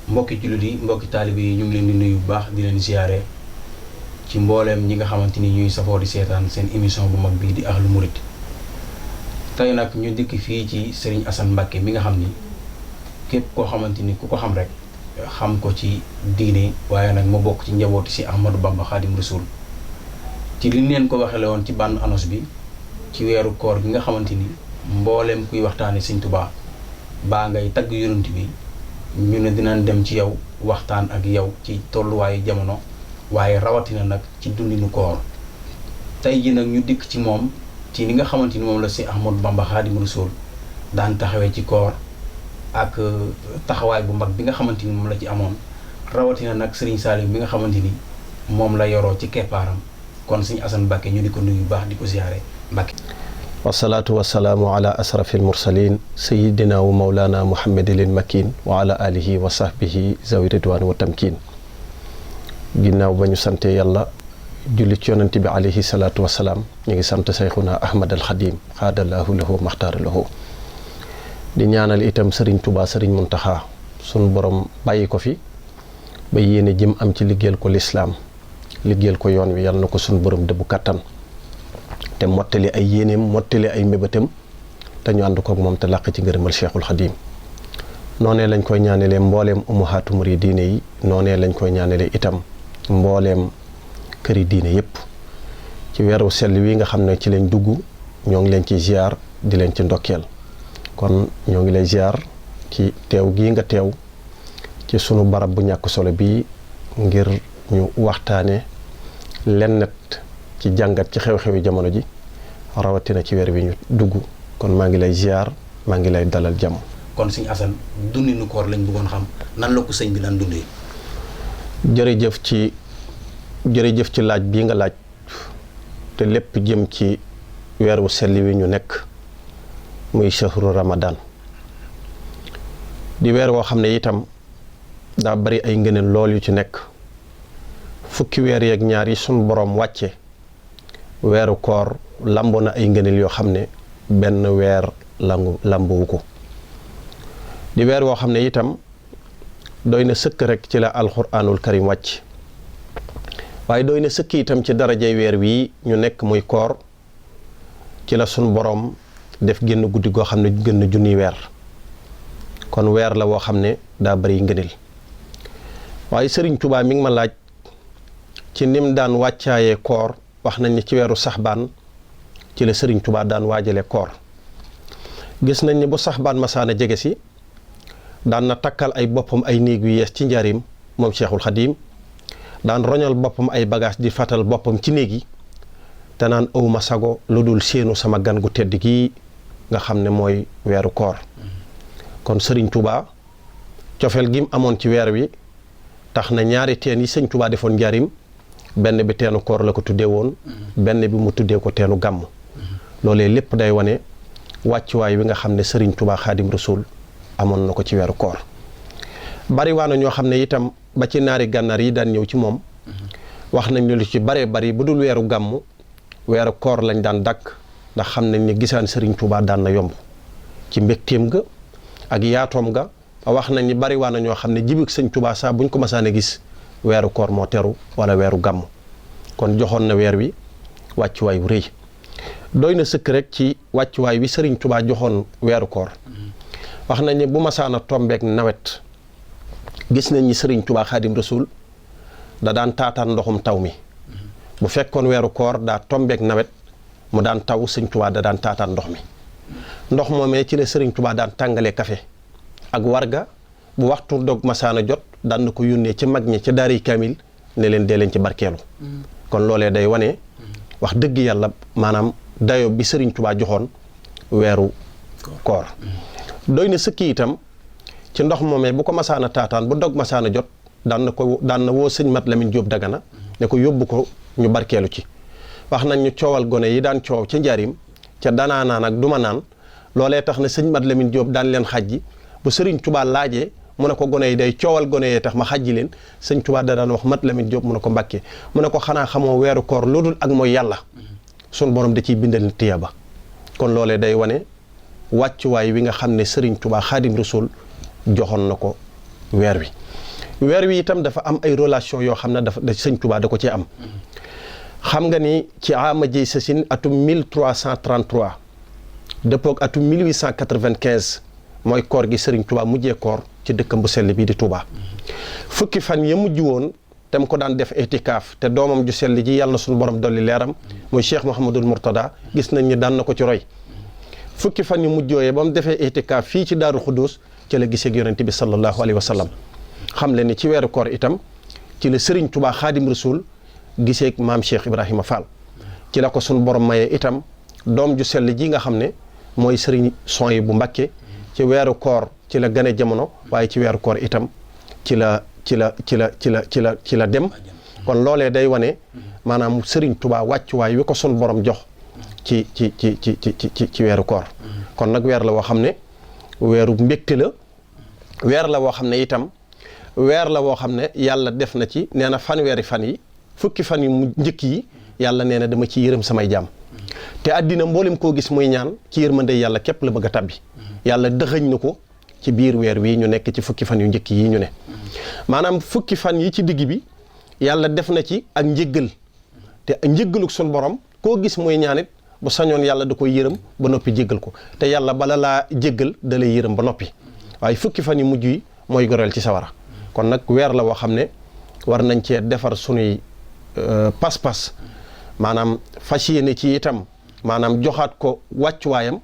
mbokki jullit yi mbokki taalibe yi ñu ngi leen di nuyu bu baax di leen ziyaare ci mbooleem ñi nga xamante ni ñuy safoo di seetaan seen émission bu mag bii di Ahlu Murid tey nag ñu dikk fii ci Serigne Assane Mbacké mi nga xam ni képp koo xamante ni ku ko xam rek xam ko ci diine waaye nag mu bokk ci njabooti si Ahmadou Bamba Khadim Rasoul ci liñ leen ko waxee woon ci bande annonce bi ci weeru koor gi nga xamante ni mbooleem kuy waxtaane Sëñ Tuubaa baa ngay tagg yonent bi ñu ne dinañ dem ci yow waxtaan ak yow ci tolluwaayu jamono waaye rawatina nag ci dundinu koor tey ji nag ñu dikk ci moom ci li nga xamante ni moom la si Ahmadou Bamba Khadim Rasoul daan taxawee ci koor ak taxawaay bu mag bi nga xamante ni moom la ci amoon rawatina nag Serigne Saliou bi nga xamante ni moom la yoroo ci keppaaram kon Serigne Assane Mbacké ñu di ko nuyu baax di ko ziyaare Mbacké. wasalaatu wasalaamu ala asrafil mursalin sayidina wa maulana muhammadil makin wa ala alihi wa sahbihi zawi ridwan wa tamkin ginnaaw ba ñu sante yàlla julli ci yonent bi alayhi salaatu wasalaam ñu ngi sant sayxuna ahmad al xadim xaadallahu lahu maxtaara lahu di ñaanal itam sëriñ Tuubaa sëriñ Muntaxa sunu borom bàyyi ko fi ba yéene jëm am ci liggéeyal ko lislaam liggéeyal ko yoon wi yàlla na ko sunu borom dëbbu kàttan te mottali ay yéeneem mottali ay mébétam te ñu ànd kook moom te làq ci ngërëmal Cheikhul Xadim noonee lañ koy ñaanalee mbooleem ummahaatu muridiine yi noonee lañ koy ñaanalee itam mbooleem këri diine yépp ci weeru sell wi nga xam ne ci lañ dugg ñoo ngi leen ci ziar di leen ci ndokkeel kon ñoo ngi lay ziar ci teew gii nga teew ci sunu barab bu ñàkk solo bii ngir ñu waxtaane lennet ci jàngat ci xew-xewi jamono ji rawatina ci weer wi ñu dugg kon maa ngi lay ziar maa ngi lay dalal jàmm. kon Serigne Assane dundinu koor lañ bëggoon xam nan la ko sëñ bi daan dundee. jërëjëf ci laaj bii nga laaj te lépp jëm ci weer wu sell wi ñu nekk muy shahru Ramadan di weer woo xam ne itam daa bari ay ngëneel lool yu ci nekk fukki weer yeeg ñaar yi sunu boroom wàcce weeru koor lamboo na ay ngëneel yoo xam ne benn weer lambowu ko di weer woo xam ne itam doy na sëkk rek ci la alxuraanul karim wàcc waaye doy na sëkk itam ci darajay weer wii ñu nekk muy koor ci la sunu boroom def génn guddi goo xam ne gën na junniy weer kon weer la woo xam ne daa bari ngëneel waaye Sëriñ Tuubaa mi ngi ma laaj ci nim daan wàccaayee koor wax nañ ne ci weeru saxbaan ci la Sëriñ Tuubaa daan waajale koor gis nañ ne bu saxbaan masaana jege si daan na takkal ay boppam ay néeg yu yees ci njaarim moom Cheikhul Xadim daan roñal boppam ay bagage di fatal boppam ci néeg yi te naan awma sago lu dul séenu sama gan gu tedd gi nga xam ne mooy weeru koor kon Sëriñ Tuubaa cofeel gi mu amoon ci weer wi tax na ñaari teen yi Sëriñ Tuubaa defoon njaarim benn bi teenu koor la ko tuddee woon benn bi mu tuddee ko teenu gàmm loolee lépp day wane wàccuwaay wi nga xam ne Sëriñ Tuubaa Xaadim Rasuul amoon na ko ci weeru koor bari waa na ñoo xam ne itam ba ci naari gànnaar yi daan ñëw ci moom wax nañ ne lu ci baree bari bu dul weeru gàmm weeru koor lañ daan dàkk ndax xam nañ ne gisaan Sëriñ Tuubaa daan na yomb ci mbégteem ga ak yaatoom ga wax nañ ni bari waa na ñoo xam ne jibik Sëriñ Tuubaa saa buñ ko masaane gis weeru koor moo teru wala weeru gàmm kon joxoon na weer wi wàccuwaay wu rëy doy na sëkk rek ci wàccuwaay wi Sëriñ Tuubaa joxoon weeru koor wax nañ ne bu masaana tombeek nawet gis nañ ni Sëriñ Tuubaa Xaadim Rasuul da daan taataan ndoxum taw mi bu fekkoon weeru koor daa tombeek nawet mu daan taw Sëriñ Tuubaa da daan taataan ndox mi ndox moomee ci la Sëriñ Tuubaa daan tàngalee kafe ak warga bu waxtu dog masaana jot daan na ko yónnee ci mag ñi ca daari kaamil ne leen dee leen ci barkeelu kon loolee day wane wax dëgg yàlla maanaam dayo bi Sëriñ Tuubaa joxoon weeru koor doy na sëkki itam ci ndox moomee bu ko masaana taataan bu dog masaana jot daan na woo sëñ Mat Lamin Jóob Dagana ne ko yóbbu ko ñu barkeelu ci wax nañ ñu coowal gone yi daan coow ca njaarim ca danaa naan ak duma naan loolee tax na sëñ Mat Lamin Jóob daan leen xajji bu Sëriñ Tuubaa laajee mu ne ko gone yi day coowal gone yee tax ma xajji leen sëñ Tuubaa da daan wax Mat Lamin Jóob mu ne ko Mbàkke mu ne ko xanaa xamoo weeru koor lu dul ak mooy yàlla sun borom da ciy bindal tiyaaba kon loolee day wane wàccuwaay wi nga xam ne Sëriñ Tuubaa Xaadim Rasuul joxoon na ko weer wi itam dafa am ay relation yoo xam ne dafa sëñ Tuubaa da ko cee am xam nga ni ci ama jëy sasin atum 1333 dëppoog atum 1895 mooy koor gi sëriñ Tuubaa mujjee koor ci dëkkam bu sell bii di Tuubaa fukki fan ya mujj woon tam ko daan def itikaaf te doomam ju sell ji yàlla na suñu borom dolli leeram muy Cheikh Mouhamadul Mourtada gis nañ ni daan na ko ci roy fukki fan yu mujjooyee ba mu defee itikaaf fii ci Daaru Xudoos ci la gisee ak yonente bi sallallahu alayhi wa sallam xam le ni ci weeru koor itam ci la sëriñ Tuubaa Xaadim Rasul gisee ak maam Cheikh Ibrahima Fall ci la ko suñu borom mayee itam doom ju sell ji nga xam ne mooy sëriñ Soy bu Mbàkke ci weeru koor ci la gane jamono waaye ci weeru koor itam ci la dem kon loolee day wane maanaam Serigne Touba wàccuwaay wi ko sun borom jox ci weeru koor kon nag weer la woo xam ne weeru mbégte la weer la woo xam ne itam weer la woo xam ne yàlla def na ci nee na fanweeri fan yi fukki fan yu mu njëkk yi yàlla nee na dama ci yërëm samay jaam te àddina mboolem koo gis muy ñaan ci yërmande yàlla képp la bëgg a tabbi yàlla dëxëñ na ko ci biir weer wi ñu nekk ci fukki fan yu njëkk yi ñu ne maanaam fukki fan yi ci digg bi yàlla def na ci ak njëggal te njëggaluk sun borom koo gis muy ñaanit bu sañoon yàlla da koy yërëm ba noppi jéggal ko te yàlla bala laa jéggal da lay yërëm ba noppi waaye fukki fan yu mujj yi mooy goreel ci sawara kon nag weer la woo xam ne war nañ cee defar sunuy pas-pas maanaam fas yéene ci itam maanaam joxaat ko wàccuwaayam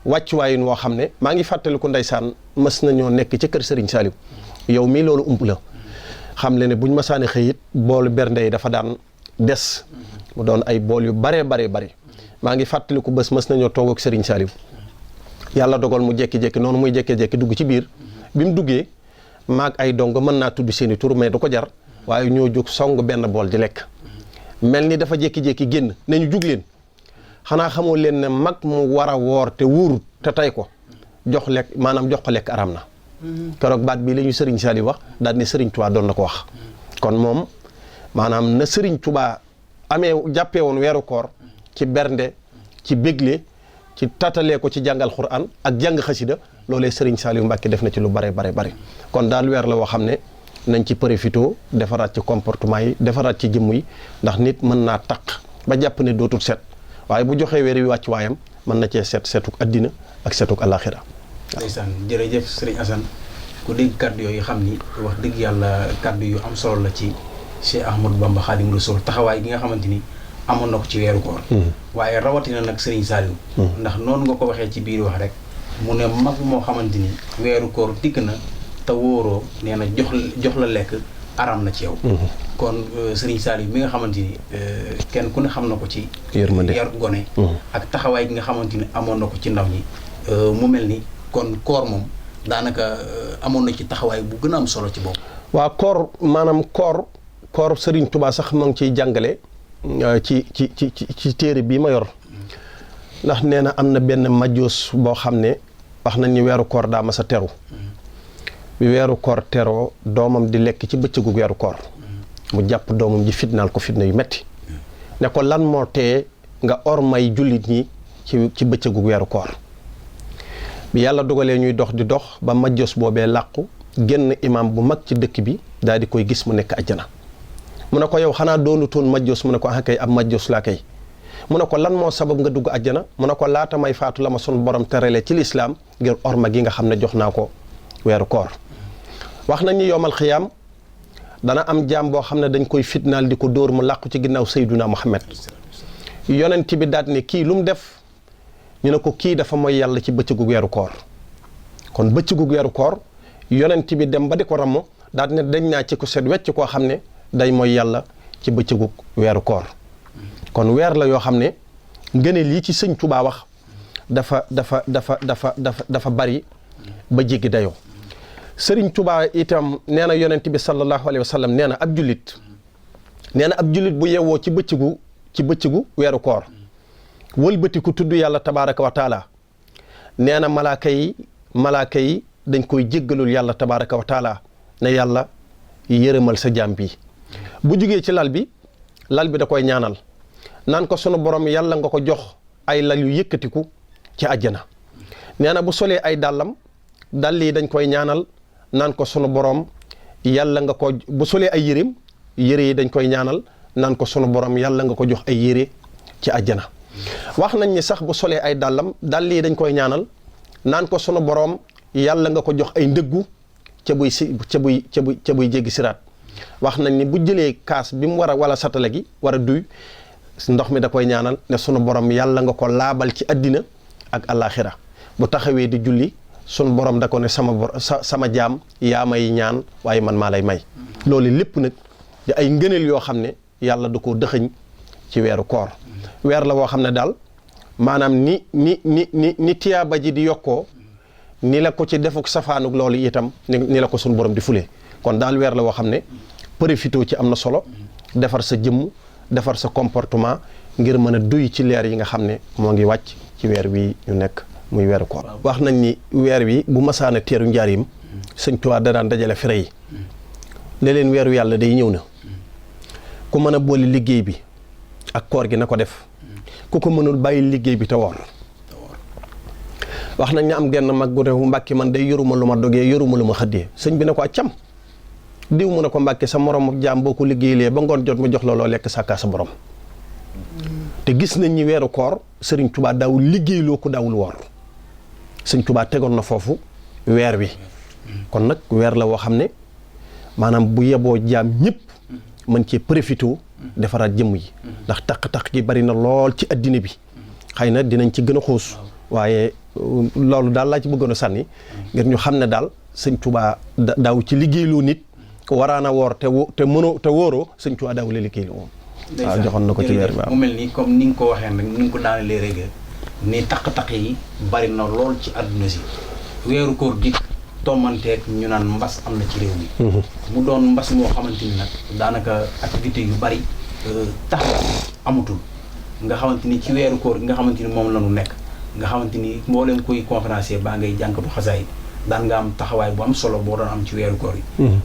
wàccuwaayin woo xam ne maa ngi fàttaliku ndeysaan mës nañoo nekk ci kër Serigne Saliou yow mii loolu ump la xam le ne buñ masaane xëyit boolu bernde yi dafa daan des mu doon ay bool yu bare maa ngi fàttaliku bés mës nañoo toog ak Serigne Saliou yàlla dogal mu jekki-jekki noonu muy jekkee-jekki dugg ci biir bi mu duggee maag ay dong mën naa tudd seeni tur mais du ko jar waaye ñoo jóg song benn bool di lekk mel ni dafa jékki-jékki génn ne ñu jug leen xanaa xamoo leen ne mag mu war a woor te wóorut te tey ko jox ko lekk aram na keroog baat bii la ñu Serigne Saliou wax daal ne Serigne Touba doon na ko wax kon moom maanaam na Serigne Touba jàppee woon weeru koor ci bernde ci bégle ci tatalee ko ci jàngal Xuraan ak jàng xasida loolee Serigne Saliou Mbacke def na ci lu bare kon daal weer la woo xam ne nañ ci profité defaraat ci comportement yi defaraat ci jëmm yi ndax nit mën naa taq ba jàpp ne dootul set waaye bu joxee weer wi wàcc waayam mën na cee seetuk addina ak seetuk alaxira. ndeysaan jërëjëf Serigne Assane ku dégg kaddu yooyu xam ni wax dëgg yàlla kaddu yu am solo la ci Cheikh Ahmadou Bamba Khadim Rassoul taxawaay gi nga xamante ni amoon na ko ci weeru koor waaye rawatina nag Serigne Saliou ndax noonu nga ko waxee ci biir wax rek mu ne mag moo xamante ni weeru koor dikk na te wóoroo nee na jox la lekk aram na ci yow kon Serigne Saliou mi nga xamante ni kenn ku ne xam na ko ci yar gone ak taxawaay gi nga xamante ni amoon na ko ci ndaw ñi mu mel ni kon koor moom daanaka amoon na ci taxawaay bu gën a am solo ci boobu waa koor maanaam koor Serigne Touba sax ma ngi ciy jàngale ci téere bii ma yor ndax nee na am na benn majjoos boo xam ne wax nañ ni weeru koor daa mas a teru bi weeru koor teroo doomam di lekk ci bëccëgu weeru koor mu jàpp doomam ji fitnaal ko fitna yu metti ne ko lan moo tee nga ormay jullit ñi ci bëccëgu weeru koor bi yàlla dogalee ñuy dox di dox ba majjoos boobee làqu génn imam bu mag ci dëkk bi daal di koy gis mu nekk ajjana mu ne ko yow xanaa doonu toon majjoos mu ne ko kay ab majjoos laa kay mu ne ko lan moo sabab nga dugg ajjana mu ne ko laata may faatu la ma sun borom terale ci lislaam ngir orma gi nga xam ne jox naa ko weeru koor wax nañ ni yowmal xiyaam dana am jaam boo xam ne dañ koy fitnaal di ko dóor mu làqu ci ginnaaw Seyduna Muhammad yonent bi daal ne kii lu mu def ñu ne ko kii dafa mooy yàlla ci bëccëgu weeru koor kon bëccëgu weeru koor yonent bi dem ba di ko ramm daal ne dañ naa ci ko set wecc koo xam ne day mooy yàlla ci bëccëgu weeru koor kon weer la yoo xam ne ngëne lii ci sëñ Touba wax dafa bari ba jéggi dayoo sëriñ Touba itam nee na yonent bi sallallahu alayhi wa sallam nee na ab jullit bu yewwoo ci bëccëgu weeru koor wëlbati ku tudd yàlla tabaaraka wa taala nee na malaaka yi dañ koy jéggalul yàlla tabaaraka wa taala ne yàlla yërëmal sa jaam bi bu jugee ci lal bi da koy ñaanal naan ko sunu borom yàlla nga ko jox ay lal yu yëkkatiku ci àjjana nee na bu solee ay dàllam dàll yi dañ koy ñaanal naan ko sunu borom yàlla nga ko bu solee ay yëreem yëre yi dañ koy ñaanal naan ko sunu borom yàlla nga ko jox ay yëre ci àjjana. wax nañ ni sax bu solee ay dàllam dàll yi dañ koy ñaanal naan ko sunu borom yàlla nga ko jox ay ndëggu ca buy jéggi siraat. wax nañ ni bu jëlee kaas bi mu war a wala satale gi war a duy ndox mi da koy ñaanal ne sunu borom yàlla nga ko laabal ci àddina ak àllaaxira bu taxawee di julli sunu borom da ko ne sama jaam yaa may ñaan waaye man maa lay may. loolu lépp nag di ay ngëneel yoo xam ne yàlla da koo dëxëñ ci weeru koor. weer la woo xam ne daal maanaam ni tiyaaba ji di yokkoo ni la ko ci defuk safaanuk loolu itam ni la ko sunu borom di fulee. kon daal weer la woo xam ne profité ci am na solo defar sa jëmm defar sa comportement ngir mën a duy ci leer yi nga xam ne moo ngi wàcc ci weer wi ñu nekk muy weeru koor. wax nañ ni weer wi bu masaana teeru njaarim sëñ Tuubaa da daan dajale fere yi ne leen weeru yàlla day ñëw na ku mën a boole liggéey bi ak koor gi na ko def ku ko mënul bàyyi liggéey bi te woor. wax nañ ne am genn mag gu ne Mbàkke man day yoruma lu ma dogee yoruma lu ma xëddee sëñ bi ne ko accam diw mu ne ko Mbàkke sa morom ak jaam boo ko liggéeylee ba ngoon jot mu jox la loo lekk sàkkaa sa borom. te gis nañ ñi weeru koor Sëriñ Tuubaa daawul liggéeyloo ko daawul woor Sëriñ Tuubaa tegoon na foofu weer wi. kon nag weer la woo xam ne maanaam bu yeboo jaam ñëpp mën cee profité defaraat jëmm yi ndax taq-taq gi bari na lool ci addina bi xëy na dinañ ci gën a xuus waaye loolu daal laa ci bëggoon a sànni ngir ñu xam ne daal Sëriñ Tuubaa daaw ci liggéeyloo nit waraana woor te wóoroo Sëriñ Tuubaa daaw la liggéeyloo moom. waaw joxoon na ko ci weer bi mu mel ni comme ni nga ko waxee nag ni nga ko daanelee rek ni taq-taq yi bari na lool ci àdduna si weeru koor gi tommanteeg ñu naan mbas am na ci réew mi. mu doon mbas moo xamante ni nag daanaka activité yu bari tax amatul nga xamante ni ci weeru koor gi nga xamante ni moom la ñu nekk nga xamante ni mboolem koy conférencier baa ngay jànkatu xasaay daan nga am taxawaay bu am solo boo doon am ci weeru koor yi.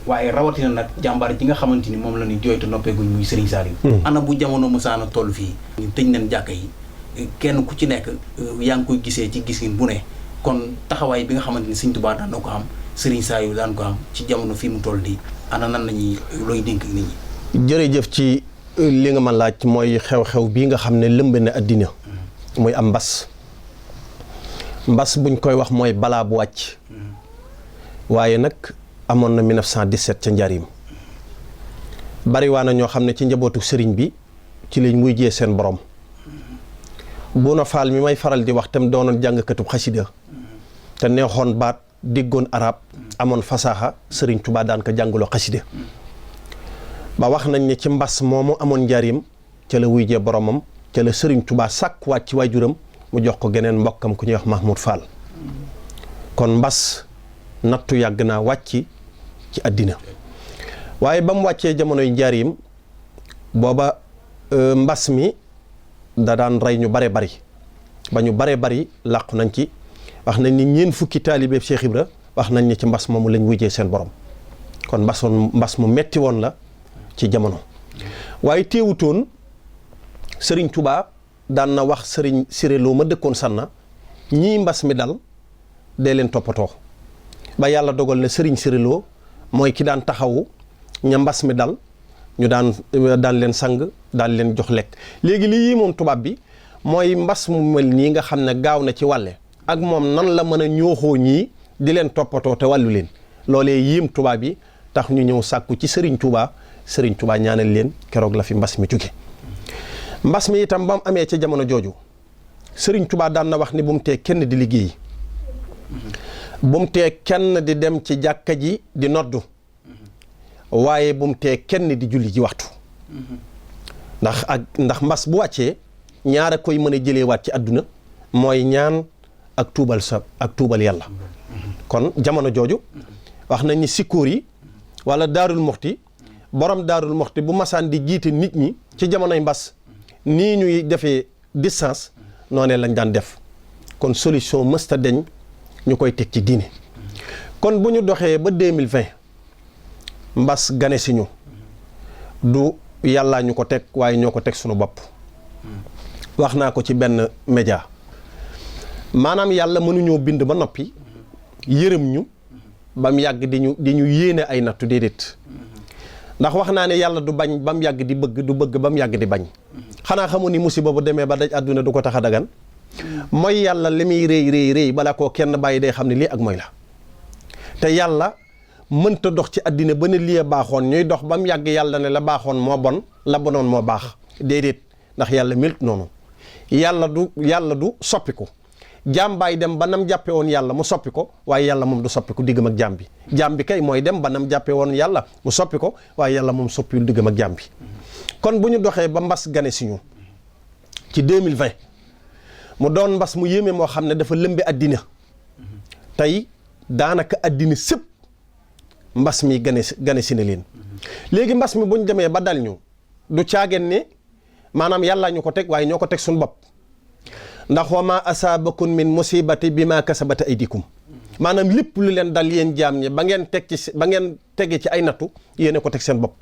waaye rawatina nag jàmbaar ji nga xamante ni moom la ñuy jooytu noppeeguñ muy Serigne Saliou. ana bu jamono musaana toll fii. ñu tëj nañ jàkka yi kenn ku ci nekk yaa ngi koy gisee ci gisin bu ne kon taxawaay bi nga xamante ni Serigne Touba daan na ko am Serigne Saliou daan ko am ci jamono fii mu toll nii ana nan lañuy looy dénk nit ñi. jërëjëf ci li nga ma laaj mooy xew-xew bii nga xam ne lëmb na addina. muy am mbas buñ koy wax mooy balaa bu wàcc. waaye nag amoon na 1917 ca njaarim bari waa na ñoo xam ne ci njabootu sëriñ bi ci lañ muy jee seen borom Buuna Faal mi may faral di wax tam doonoon jàngkatub xasida te neexoon baat diggoon arab amoon fasaaxa Sëriñ Tuubaa daan ko jàngaloo xasida ba wax nañ ne ci mbas moomu amoon njaarim ca la wuy jee boromam ca la Sëriñ Tuubaa sàkk waat ci waajuram mu jox ko geneen mbokkam ku ñuy wax Mahmoud Fall kon mbas nattu yàgg naa wàcc ci àddina waaye ba mu wàccee jamonoy njaarim booba mbas mi da daan rey ñu bare bari ba ñu bare bari làqu nañ ci wax nañ ni ñeen fukki taalibe Cheikh Ibra wax nañ ni ci mbas moomu lañ wujjee seen borom kon mbas mu metti woon la ci jamono waaye teewutoon Sëriñ Tuubaa daan na wax Sëriñ Siré Lo ma dëkkoon Sanna ñii mbas mi dal dee leen toppatoo ba yàlla dogal na Sëriñ Siré Lo mooy ki daan taxawu ña mbas mi dal ñu daan leen sang daan leen jox lekk léegi li yii moom tubaab bi mooy mbas mu mel nii nga xam ne gaaw na ci wàlle ak moom nan la mën a ñooxoo ñii di leen toppatoo te wàllu leen loolee yéem tubaab bi tax ñu ñëw sàkku ci Sëriñ Tuubaa ñaanal leen keroog la fi mbas mi jóge mbas mi itam ba mu amee ca jamono jooju Sëriñ Tuubaa daan na wax ni bu mu tee kenn di liggéey bu mu tee kenn di dem ci jàkka ji di noddu waaye bu mu tee kenn di julli ji waxtu ndax mbas bu wàccee ñaara koy mën a jëlee waat ci àdduna mooy ñaan ak tuubal yàlla kon jamono jooju wax nañ ni sikkoor yi wala daarul muxti borom daarul muxti bu masaan di jiite nit ñi ci jamonoy mbas nii ñuy defee distance noonee lañ daan def kon solution mësta deñ ñu koy teg ci diine kon bu ñu doxee ba 2020 mbas gane si ñu du yàllaa ñu ko teg waaye ñoo ko teg sunu bopp wax naa ko ci benn média maanaam yàlla mënuñoo bind ba noppi yërëm ñu ba mu yàgg di ñu yéene ay nattu déedéet ndax wax naa ne yàlla du bañ ba mu yàgg di bëgg du bëgg ba mu yàgg di bañ xanaa xamu ni musiba bu demee ba daj àdduna du ko tax a dagan mooy yàlla li muy rëy bala koo kenn bàyyi day xam ne lii ak mooy la te yàlla mënta dox ci àddina ba ne lii baaxoon ñuy dox ba mu yàgg yàlla ne la baaxoon moo bon la bonoon moo baax déedéet ndax yàlla mel noonu yàlla du soppiku jaam baay dem ba nam jàppe woon yàlla mu soppi ko waaye yàlla moom du soppiku diggam ak jaam bi kay mooy dem ba nam jàppe woon yàlla mu soppi ko waaye yàlla moom soppiwul diggam ak jaam bi kon bu ñu doxee ba mbas gane si ñu ci 2020 mu doon mbas mu yéeme moo xam ne dafa lëmbe àddina tey daanaka àddina sëpp mbas mi gane si na leen léegi mbas mi bu ñu demee ba dal ñu du caageen ne maanaam yàllaa ñu ko teg waaye ñoo ko teg suñu bopp ndax wa ma asaabakum min musibati bi ma kasabat aydikum maanaam lépp lu leen dal yéen jaam ñi ba ngeen tege ci ay nattu yéene ko teg seen bopp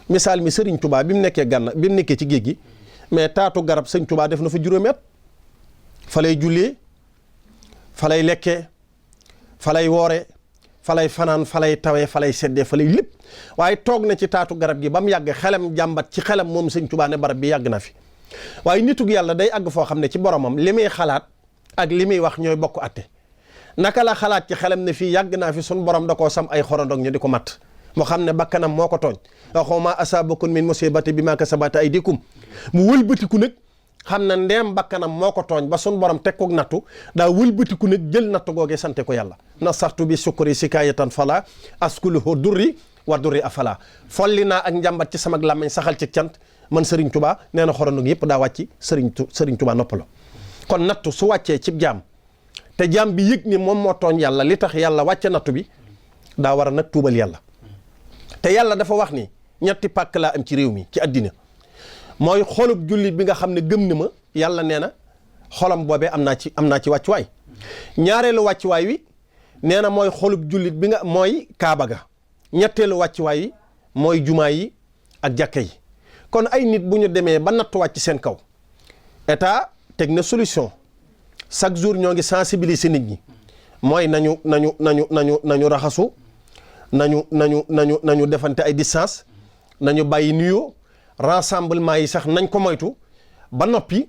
misaal mi Sëriñ Tuubaa bi mu nekkee ci géej gi mais taatu garab Sëriñ Tuubaa def na fa juróomi at fa lay jullee fa lay lekkee fa lay woore fa lay fanaan fa lay tawee fa lay seddee fa lay lépp waaye toog na ci taatu garab gi ba mu yàgg xelam jàmbat ci xelam moom Sëriñ Tuubaa ne barab bi yàgg na fi waaye nitug yàlla day àgg foo xam ne ci boromam li muy xalaat ak li muy wax ñooy bokk atte naka la xalaat ci xelam ne fii yàgg naa fi sun borom da koo sam ay xorondog ñu di ko matt moo xam ne bakkanam moo ko tooñ waxoo ma asaabakum min musibati bi ma kasabat aydikum mu wëlbatiku nag xam na ndeem bakkanam moo ko tooñ ba sun borom teg ko nattu daa wëlbatiku nag jël nattu googee sante ko yàlla na saxtu bi sukkuri sikayatan fala askuluhu durri wa durri afala folli naa ak njàmbat ci sama làmmiñ saxal ci cant man Serigne Touba nee na xorondog yëpp daa wàcc Serigne Touba noppalo kon nattu su wàccee ci jaam te jaam bi yëg ni moom moo tooñ yàlla li tax yàlla wàcce nattu bi daa war a nag tuubal yàlla te yàlla dafa wax ni ñetti pàkk laa am ci réew mi ci àddina mooy xolub jullit bi nga xam ne gëm na ma yàlla nee na xolam boobee am naa ci wàccuwaay ñaareelu wàccuwaay wi nee na mooy xolub jullit bi nga mooy kaaba ga ñetteelu wàccuwaay wi mooy jumaa yi ak jàkka yi kon ay nit bu ñu demee ba natt wàcc seen kaw état teg na solution chaque jour ñoo ngi sensibiliser nit ñi mooy nañu raxasu nañu defante ay distance nañu bàyyi nuyoo rassemblement yi sax nañ ko moytu ba noppi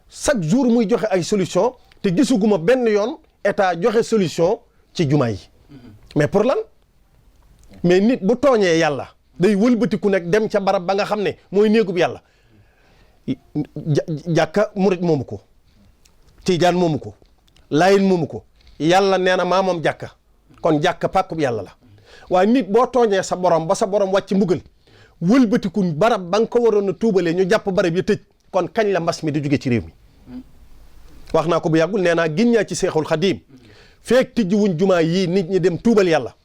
chaque jour muy joxe ay solution te gisuguma benn yoon état joxe solution ci jumaa yi mais pour lan mais nit bu tooñee yàlla day wëlbatiku nekk dem ca barab ba nga xam ne mooy néegub yàlla jàkka murit moomu ko tijaan moomu ko laayin moomu ko yàlla nee na maa moom jàkka kon jàkka pàkkub yàlla la waaye nit boo tooñee sa borom ba sa borom wàcc mbugal wëlbatiku barab ba nga ko waroon a tuubalee ñu jàpp barab yi tëj kon kañ la mbas mi di jóge ci réew mi wax naa ko bu yàggul nee naa gin ñaa ci seexul xadiim feek tijji wuñ jumaa yii nit ñi dem tuubal yàlla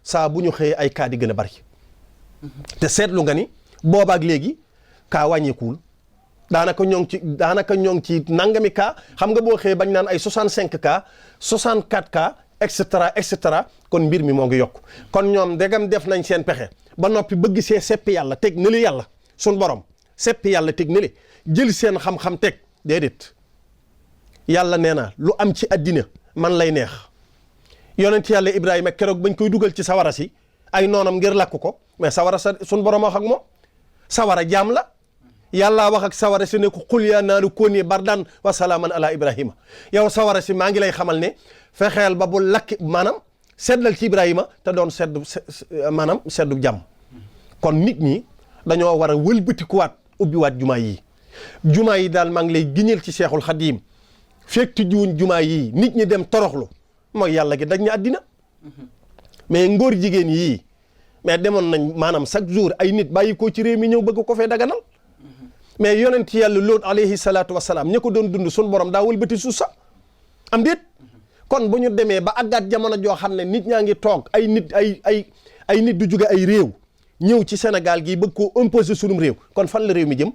saa bu ñu xëyee ay kaa di gën a bari te seetlu nga ni boobaak léegi kaa wàññeekuwul daanaka ñoo ngi ci nangami kaa xam nga boo xëyee bañ naan ay 65 kaa 64 kaa et cetera kon mbir mi moo ngi yokk kon ñoom ndegam def nañ seen pexe ba noppi bëgg see seppi yàlla teg na li yàlla sun borom seppi yàlla teg na li jël seen xam-xam teg déedéet yàlla nee na lu am ci àddina man lay neex yonent yàlla Ibrahima keroog bañ koy dugal ci sawara si ay noonam ngir lakk ko mais sawara sa sun borom wax ak moom sawara jaam la yàlla wax ak sawara si ne ko xul yaa naaru kooni bardan wa salaaman ala Ibrahima yow sawara si maa ngi lay xamal ne fexeel ba bu lakki maanaam seddal ci Ibrahima te doon seddu jàmm kon nit ñi dañoo war a wëlbatikuwaat ubbiwaat jumaa yi daal maa ngi lay giñal ci Seexul Xadiim fekk tijjuwuñ jumaa yi nit ñi dem toroxlu mooy yàlla gi dañ ñu àddina mais ngóor jigéen yii mais demoon nañ maanaam chaque jour ay nit bàyyi ko ci réew mi ñëw bëgg ko fee daganal mais yonent yàlla Lóot alayhi salaatu wasalaam ña ko doon dund sun borom daa wëlbati suuf sa am déet kon bu ñu demee ba àggaat jamono joo xam ne nit ñaa ngi toog ay nit du jóge ay réew ñëw ci Sénégal gi bëgg koo imposer sunum réew kon fan la réew mi jëm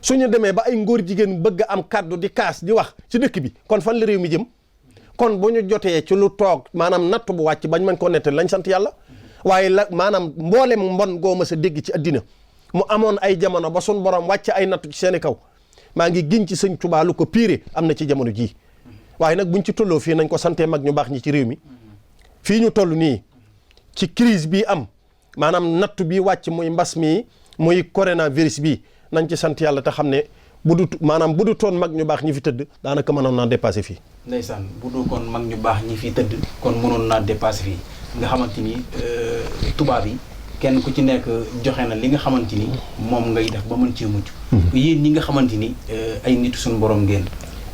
suñu demee ba ay ngóor jigéen bëgg am kàddu di kaas di wax ci dëkk bi kon fan la réew mi jëm kon bu ñu jotee ci lu toog maanaam natt bu wàcc bañ mën koo nettali lañ sant yàlla waaye la maanaam mboolem mbon goo ma sa dégg ci àddina mu amoon ay jamono ba sun borom wàcc ay nattu ci seeni kaw maa ngi giñ ci sëñ Tuubaa lu ko piire am na ci jamono jii waaye nag buñ ci tolloo fii nañ ko santee mag ñu baax ñi ci réew mi fii ñu toll nii ci crise bi am maanaam nattu bi wàcc muy mbas mi muy coronavirus bi nañ ci sant yàlla te xam ne bu du toon mag ñu baax ñi fi tëdd daanaka mënoon naa dépassé fii. ndeysaan bu du kon mag ñu baax ñi fi tëdd kon mënoon naa dépassé fii nga xamante ni tubaab yi kenn ku ci nekk joxe na li nga xamante ni moom ngay def ba mën cee mucc. yéen ñi nga xamante ni ay nit suñu borom ngeen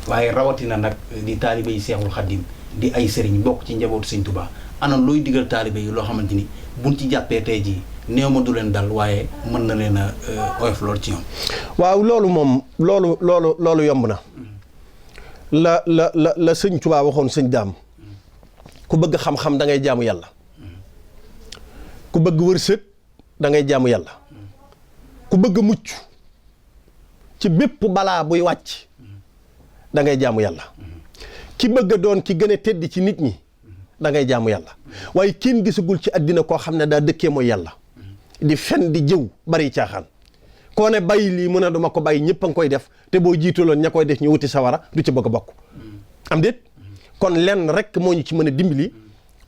waaye rawatina nag di taalibe yi Seexul Xaddim di ay sëriñ bokk ci njabootu Sëñ Tuubaa ana looy digal taalibe yi loo xamante ni buñ ci jàppee tey jii néew ma du leen dal waaye mën na leen a oyof lool ci ñoom. waaw loolu moom loolu yomb na. la Sëñ Tuubaa waxoon sëñ daam ku bëgg xam-xam da ngay jaamu yàlla. ku bëgg wërsëg da ngay jaamu yàlla. ku bëgg mucc ci bépp balaa buy wàcc da ngay jaamu yàlla. ki bëgg a doon ki gën a tedd ci nit ñi da ngay jaamu yàlla waaye kenn gisagul ci àddina koo xam ne daa dëkkee mooy yàlla di fen di jëw bari caaxaan koo ne bàyyi lii mu ne duma ko bàyyi ñëpp a ngi koy def te boo jiitaloon ña koy def ñu wuti sawara du ci bëgg a bokk am déet kon lenn rek moo ñu ci mën a dimbali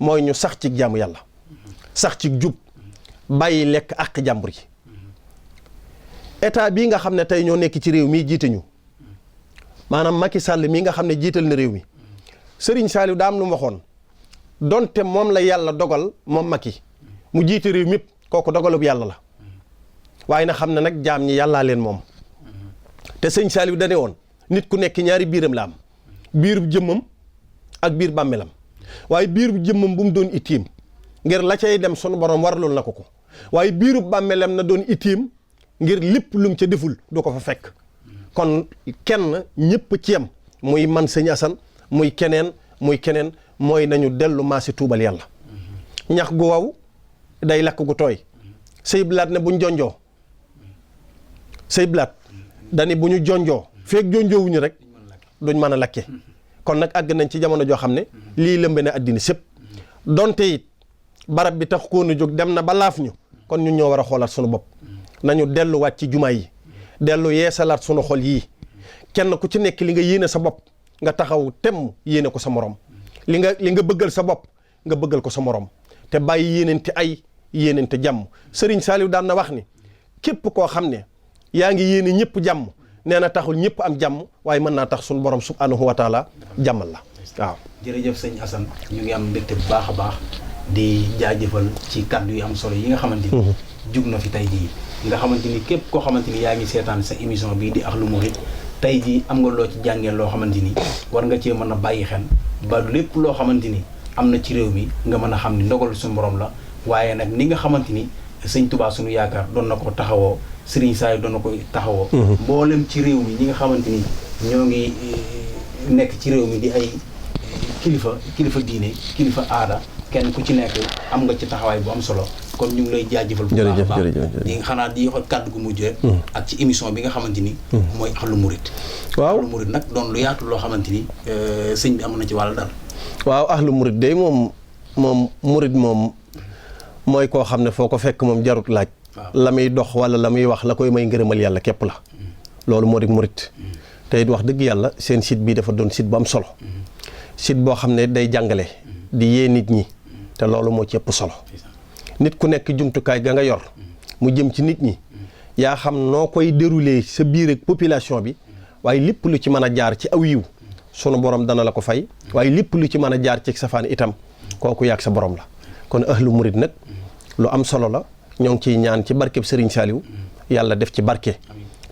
mooy ñu sax ci jaamu yàlla sax ci jub bàyyi lekk ak jàmbur yi état bii nga xam ne tey ñoo nekk ci réew mi jiite ñu maanaam Macky Sall mii nga xam ne jiital na réew mi Serigne Saliou daa am lu mu waxoon donte moom la yàlla dogal moom Macky mu jiite réew mépp kooku dogalub yàlla la waaye na xam ne nag jaam ñi yàllaa leen moom te sëñ Saliou dane woon nit ku nekk ñaari biiram la am biirub jëmmam ak biir bàmmeelam waaye biirub jëmmam bu mu doon ittiim ngir la cay dem sunu borom waraloon na ko waaye biirub bàmmeelam na doon ittiim ngir lépp lum ca deful du ko fa fekk kon kenn ñëpp ci yam muy man sëñ Assane muy keneen mooy nañu dellu maasi tuubal yàlla ñax gu waw day lakk gu tooy sëy blaat ne buñ jonjoo sëy blaat dani bu ñu jonjoo feek jonjoowuñu rek duñ mën a lakke kon nag àgg nañ ci jamono joo xam ne lii lëmbe na àddina sépp donte it barab bi tax koon a jóg dem na ba laaf ñu kon ñun ñoo war a xoolaat sunu bopp nañu delluwaat ci jumaa yi dellu yeesalaat sunu xol yii kenn ku ci nekk li nga yéene sa bopp nga taxaw temm yéene ko sa morom li nga bëggal sa bopp nga bëggal ko sa morom te bàyyi yéenente ay yéenente jàmm Serigne Saliou daan na wax ni képp koo xam ne yaa ngi yéene ñëpp jàmm nee na taxul ñëpp am jàmm waaye mën naa tax suñu borom subhanahu wa taala jàmmal la waaw. jërëjëf sëñ Assane ñu ngi am mbégte bu baax a baax di jaajëfal ci kàddu yi am solo yi nga xamante ni jug na fi tey jii nga xamante ni képp koo xamante ni yaa ngi seetaan sa émission bii di Ahlul Mouride tey jii am nga loo ci jàngeen loo xamante ni war nga cee mën a bàyyi xel ba lépp loo xamante ni am na ci réew mi nga mën a xam ni ndogal suñu borom la waaye nag ni nga xamante ni sëñ Touba suñu yaakaar doon na ko taxawoo Serigne Saliou doon na ko taxawoo mboolem ci réew mi ñi nga xamante ni ñoo ngi nekk ci réew mi di ay kilifa diine kilifa aada kenn ku ci nekk am nga ci taxawaay bu am solo kon ñu ngi lay jaajëfal bu baax a baax di xanaa di wax kàddu gu mujj rek ak ci émission bi nga xamante ni mooy Ahlul Mouride waaw Ahlul Mouride nag doon lu yaatu loo xamante ni sëñ bi am na ci wàll dal waaw Ahlul Mouride day moom Mouride moom mooy koo xam ne foo ko fekk moom jarut laaj la muy dox wala la muy wax la koy may ngërëmal yàlla képp la loolu moo di Mouride te it wax dëgg yàlla seen site bi dafa doon site bu am solo site boo xam ne day jàngale di yee nit ñi te loolu moo ci ëpp solo nit ku nekk jumtukaay ga nga yor mu jëm ci nit ñi yaa xam noo koy dérouler sa biir ak population bi waaye lépp lu ci mën a jaar ci aw yiw sunu borom dana la ko fay waaye lépp lu ci mën a jaar ci safaan itam kooku yàgg sa borom la kon Ahlul Mouride nag lu am solo la ñoo ngi ciy ñaan ci barkeb Serigne Saliou yàlla def ci barke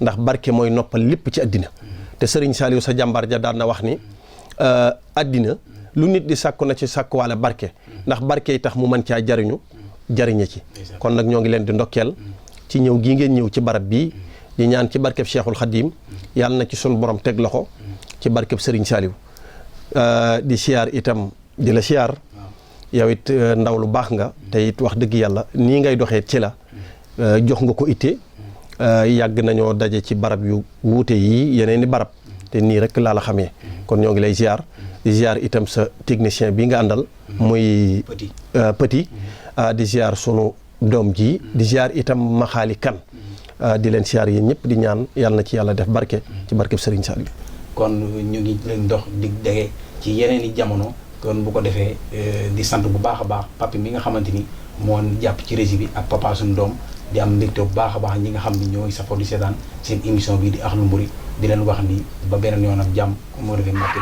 ndax barke mooy noppal lépp ci àddina te Serigne Saliou sa jàmbaar ja daan na wax ni àddina lu nit di sàkku na ci sàkku wala barke ndax barke yi tax mu mën caa jariñe ci kon nag ñoo ngi leen di ndokkeel ci ñëw gii ngeen ñëw ci barab bii di ñaan ci barkeb Cheikhul Khadim yàlla na ci sunu borom teg loxo ci barkeb Serigne Saliou di siyaar itam di la siyaar yow it ndaw lu baax nga te it wax dëgg yàlla nii ngay doxee ci la jox nga ko itte yàgg nañoo daje ci barab yu wuute yi yeneen i barab te nii rek laa la xamee kon ñoo ngi lay ziar di ziar itam sa technicien bi nga àndal muy petit di ziar sunu doom ji di ziar itam maxaali kan di leen ziar yéen ñëpp di ñaan yàlla na ci yàlla def barke ci barkeb Serigne Saliou kon ñu ngi leen dox dig dege ci yeneen i jamono kon bu ko defee di sant bu baax a baax papi mi nga xamante ni moo jàpp ci régie bi ak papa suñu doom di am mbégte bu baax a baax ñi nga xam ni ñooy safoo di seetaan seen émission bii di Ahlul Mouride di leen wax ni ba beneen yoon ak jàmm moo defee mbàkk